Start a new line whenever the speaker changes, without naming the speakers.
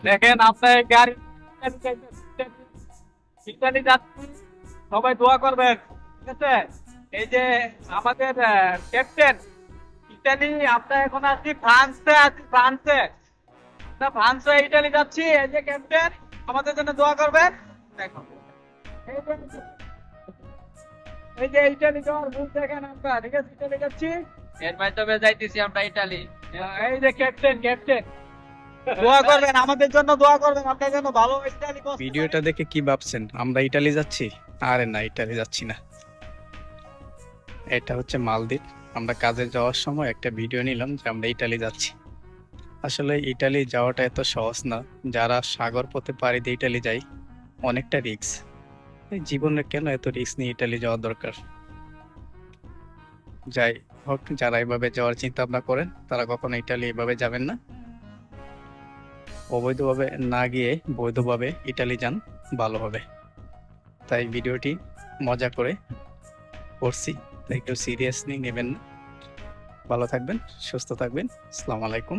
দেখেন আপনার গাড়ি ইতালি যাচ্ছি, সবাই দোয়া করবেন, ঠিক আছে? এই যে আমাদের ক্যাপ্টেন ইতালি, আমরা এখন আছি ফ্রান্সে, না ফ্রান্সে ইতালি যাচ্ছি। এই যে ক্যাপ্টেন, আমাদের জন্য দোয়া করবেন। দেখো এই যে ইতালি যাওয়ার ভুল দেখেন আমরা, ঠিক আছে? ইতালি যাচ্ছি,
এর মাধ্যমে যাইতেছি আমরা ইটালি।
এই যে ক্যাপ্টেন দোয়া করবেন আমাদের জন্য, দোয়া করবেন আপনার জন্য ভালো ইতালি বসতে পারি।
ভিডিওটা দেখে কি ভাবছেন আমরা ইটালি যাচ্ছি? আরে না, ইটালি যাচ্ছি না। এটা হচ্ছে মালদ্বীপ। আমরা কাজে যাওয়ার সময় একটা ভিডিও নিলাম যে আমরা ইটালি যাচ্ছি। আসলে ইটালি যাওয়াটা এত সহজ না। যারা সাগর পথে পাড়ি দিয়ে ইটালি যায়, অনেকটা রিস্ক। এই জীবনে কেন এত রিস্ক নিয়ে ইটালি যাওয়া দরকার? যাই হোক, যারা এভাবে যাওয়ার চিন্তা ভাবনা করেন তারা কখনো ইটালি এভাবে যাবেন না। অবৈধভাবে না গিয়ে বৈধভাবে ইটালি যান, ভালো হবে। তাই ভিডিওটি মজা করে করছি, তাই কেউ সিরিয়াসলি নেবেন না। ভালো থাকবেন, সুস্থ থাকবেন। আসসালামু আলাইকুম।